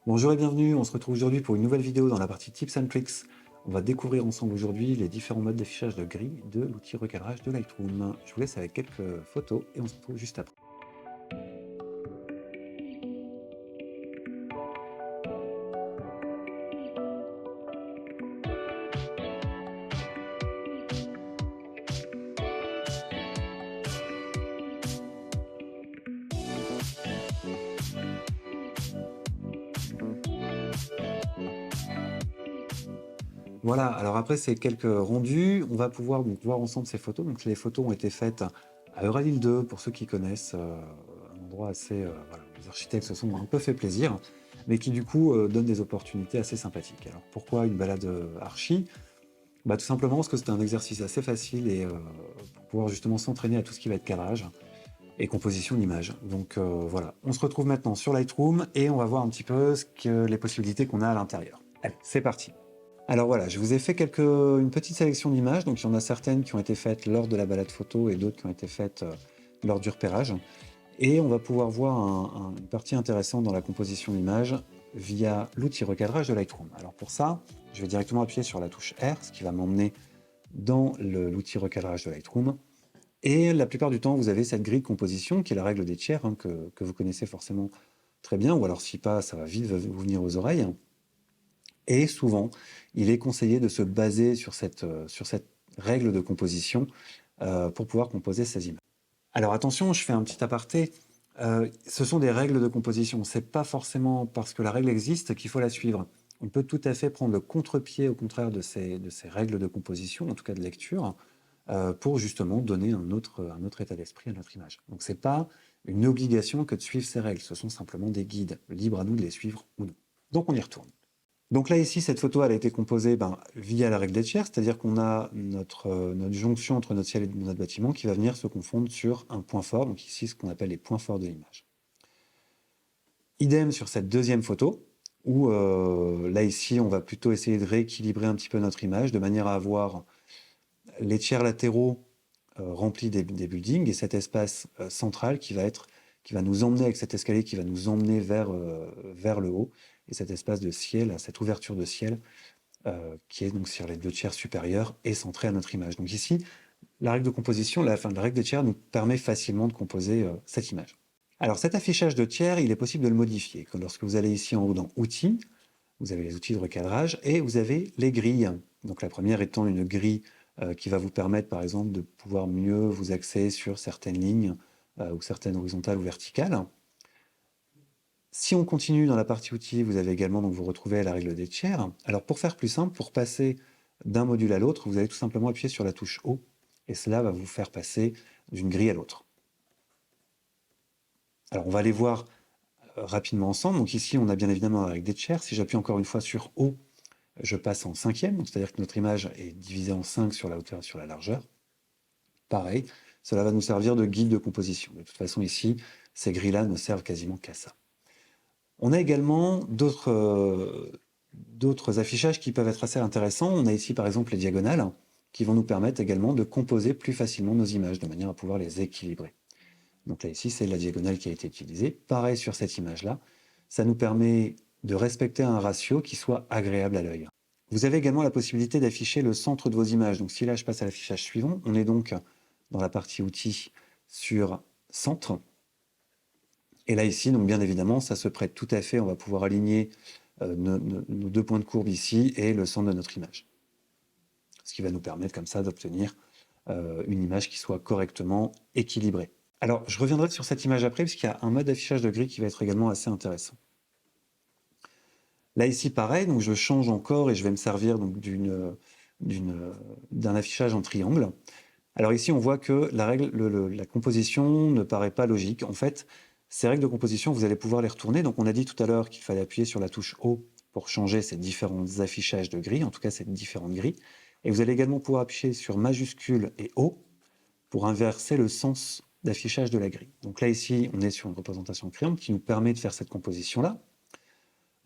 Bonjour et bienvenue, on se retrouve aujourd'hui pour une nouvelle vidéo dans la partie Tips and Tricks. On va découvrir ensemble aujourd'hui les différents modes d'affichage de gris de l'outil recadrage de Lightroom. Je vous laisse avec quelques photos et on se retrouve juste après. Voilà, alors après ces quelques rendus, on va pouvoir donc voir ensemble ces photos. Donc les photos ont été faites à Euralille 2, pour ceux qui connaissent, un endroit assez... voilà, les architectes se sont un peu fait plaisir, mais qui du coup donne des opportunités assez sympathiques. Alors pourquoi une balade archi? Bah, tout simplement parce que c'est un exercice assez facile et pour pouvoir justement s'entraîner à tout ce qui va être cadrage et composition d'images. Donc voilà, on se retrouve maintenant sur Lightroom et on va voir un petit peu les possibilités qu'on a à l'intérieur. Allez, c'est parti. Alors voilà, je vous ai fait une petite sélection d'images, donc il y en a certaines qui ont été faites lors de la balade photo et d'autres qui ont été faites lors du repérage. Et on va pouvoir voir une partie intéressante dans la composition d'images via l'outil recadrage de Lightroom. Alors pour ça, je vais directement appuyer sur la touche R, ce qui va m'emmener dans l'outil recadrage de Lightroom. Et la plupart du temps, vous avez cette grille de composition qui est la règle des tiers, hein, que vous connaissez forcément très bien, ou alors si pas, ça va vite vous venir aux oreilles. Et souvent, il est conseillé de se baser sur cette règle de composition pour pouvoir composer ces images. Alors attention, je fais un petit aparté. Ce sont des règles de composition. C'est pas forcément parce que la règle existe qu'il faut la suivre. On peut tout à fait prendre le contre-pied, au contraire, de ces règles de composition, en tout cas de lecture, pour justement donner un autre état d'esprit à notre image. Donc c'est pas une obligation que de suivre ces règles, ce sont simplement des guides, libres à nous de les suivre ou non. Donc on y retourne. Donc là, ici, cette photo, elle a été composée via la règle des tiers, c'est-à-dire qu'on a notre jonction entre notre ciel et notre bâtiment qui va venir se confondre sur un point fort, donc ici, ce qu'on appelle les points forts de l'image. Idem sur cette deuxième photo, où là, ici, on va plutôt essayer de rééquilibrer un petit peu notre image, de manière à avoir les tiers latéraux remplis des buildings, et cet espace central qui va nous emmener avec cet escalier, qui va nous emmener vers le haut, et cet espace de ciel, cette ouverture de ciel, qui est donc sur les deux tiers supérieurs et centré à notre image. Donc ici, la règle de composition, la règle des tiers nous permet facilement de composer cette image. Alors cet affichage de tiers, il est possible de le modifier. Lorsque vous allez ici en haut dans Outils, vous avez les outils de recadrage et vous avez les grilles. Donc la première étant une grille qui va vous permettre par exemple de pouvoir mieux vous axer sur certaines lignes ou certaines horizontales ou verticales. Si on continue dans la partie outils, vous avez également, donc vous retrouvez la règle des tiers. Alors pour faire plus simple, pour passer d'un module à l'autre, vous allez tout simplement appuyer sur la touche O, et cela va vous faire passer d'une grille à l'autre. Alors on va aller voir rapidement ensemble. Donc ici, on a bien évidemment la règle des tiers. Si j'appuie encore une fois sur O, je passe en cinquième, c'est-à-dire que notre image est divisée en 5 sur la hauteur et sur la largeur. Pareil, cela va nous servir de guide de composition. De toute façon, ici, ces grilles-là ne servent quasiment qu'à ça. On a également d'autres affichages qui peuvent être assez intéressants. On a ici par exemple les diagonales qui vont nous permettre également de composer plus facilement nos images de manière à pouvoir les équilibrer. Donc là ici c'est la diagonale qui a été utilisée. Pareil sur cette image-là, ça nous permet de respecter un ratio qui soit agréable à l'œil. Vous avez également la possibilité d'afficher le centre de vos images. Donc si là je passe à l'affichage suivant, on est donc dans la partie outils sur centre. Et là, ici, donc bien évidemment, ça se prête tout à fait. On va pouvoir aligner nos deux points de courbe ici et le centre de notre image. Ce qui va nous permettre comme ça d'obtenir une image qui soit correctement équilibrée. Alors, je reviendrai sur cette image après, puisqu'il y a un mode d'affichage de grille qui va être également assez intéressant. Là, ici, pareil, donc je change encore et je vais me servir d'un affichage en triangle. Alors ici, on voit que la composition ne paraît pas logique. En fait, ces règles de composition, vous allez pouvoir les retourner. Donc on a dit tout à l'heure qu'il fallait appuyer sur la touche O pour changer ces différents affichages de grilles, en tout cas ces différentes grilles. Et vous allez également pouvoir appuyer sur majuscule et O pour inverser le sens d'affichage de la grille. Donc là, ici, on est sur une représentation de triangle qui nous permet de faire cette composition-là,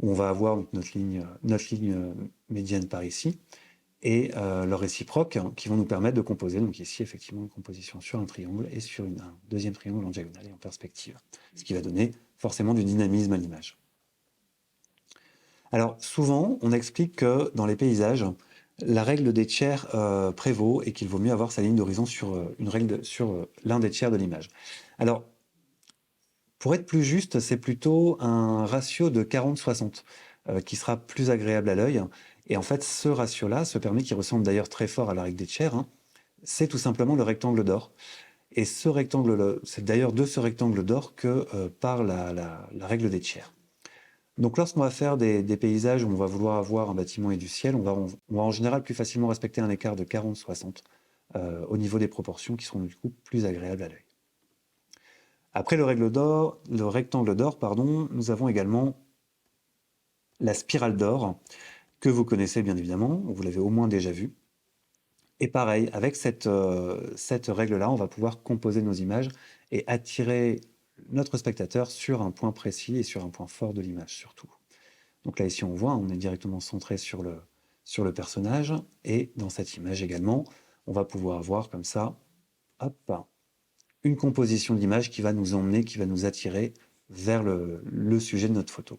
où on va avoir notre ligne médiane par ici, et leurs réciproques qui vont nous permettre de composer, donc ici effectivement une composition sur un triangle et sur un deuxième triangle en diagonale et en perspective, ce qui va donner forcément du dynamisme à l'image. Alors souvent, on explique que dans les paysages, la règle des tiers prévaut et qu'il vaut mieux avoir sa ligne d'horizon sur une règle sur l'un des tiers de l'image. Alors, pour être plus juste, c'est plutôt un ratio de 40-60 qui sera plus agréable à l'œil. Et en fait, ce ratio-là, ce permis qui ressemble d'ailleurs très fort à la règle des tiers, hein, c'est tout simplement le rectangle d'or. Et ce rectangle, c'est d'ailleurs de ce rectangle d'or que part la règle des tiers. Donc lorsqu'on va faire des paysages où on va vouloir avoir un bâtiment et du ciel, on va en général plus facilement respecter un écart de 40-60 au niveau des proportions qui seront du coup plus agréables à l'œil. Après le rectangle d'or, pardon, nous avons également la spirale d'or, que vous connaissez bien évidemment, vous l'avez au moins déjà vu. Et pareil, avec cette règle-là, on va pouvoir composer nos images et attirer notre spectateur sur un point précis et sur un point fort de l'image surtout. Donc là, ici, on voit, on est directement centré sur le personnage. Et dans cette image également, on va pouvoir voir comme ça, hop, une composition d'image qui va nous emmener, qui va nous attirer vers le sujet de notre photo.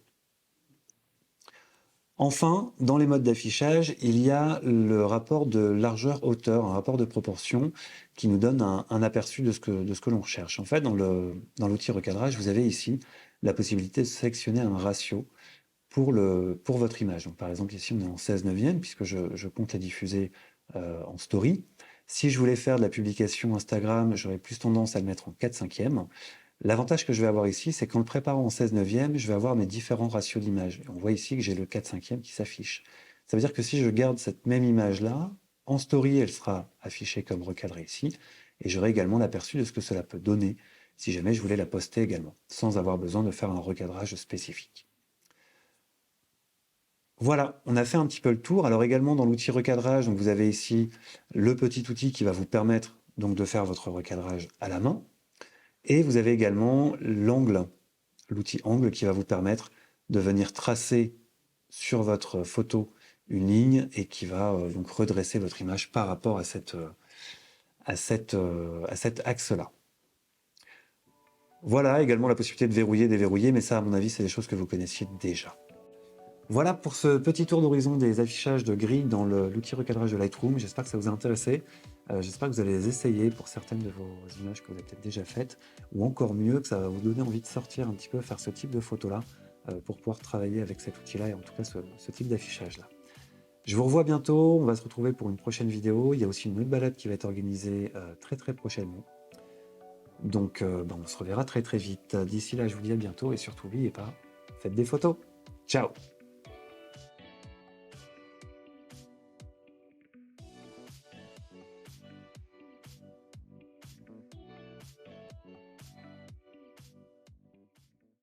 Enfin, dans les modes d'affichage, il y a le rapport de largeur-hauteur, un rapport de proportion qui nous donne un aperçu de ce que l'on recherche. En fait, dans l'outil recadrage, vous avez ici la possibilité de sélectionner un ratio pour votre image. Donc, par exemple, ici, on est en 16/9, puisque je compte la diffuser en story. Si je voulais faire de la publication Instagram, j'aurais plus tendance à le mettre en 4/5. L'avantage que je vais avoir ici, c'est qu'en le préparant en 16/9, je vais avoir mes différents ratios d'images. On voit ici que j'ai le 4/5 qui s'affiche. Ça veut dire que si je garde cette même image-là, en story, elle sera affichée comme recadrée ici, et j'aurai également l'aperçu de ce que cela peut donner si jamais je voulais la poster également, sans avoir besoin de faire un recadrage spécifique. Voilà, on a fait un petit peu le tour. Alors également dans l'outil recadrage, donc vous avez ici le petit outil qui va vous permettre donc de faire votre recadrage à la main. Et vous avez également l'angle, l'outil angle qui va vous permettre de venir tracer sur votre photo une ligne et qui va donc redresser votre image par rapport à cet axe-là. Voilà également la possibilité de verrouiller, déverrouiller, mais ça à mon avis c'est des choses que vous connaissiez déjà. Voilà pour ce petit tour d'horizon des affichages de grilles dans l'outil recadrage de Lightroom. J'espère que ça vous a intéressé. J'espère que vous allez les essayer pour certaines de vos images que vous avez peut-être déjà faites, ou encore mieux, que ça va vous donner envie de sortir un petit peu, faire ce type de photo-là, pour pouvoir travailler avec cet outil-là, et en tout cas ce type d'affichage-là. Je vous revois bientôt, on va se retrouver pour une prochaine vidéo. Il y a aussi une autre balade qui va être organisée très très prochainement. Donc on se reverra très très vite. D'ici là, je vous dis à bientôt, et surtout n'oubliez pas, faites des photos. Ciao!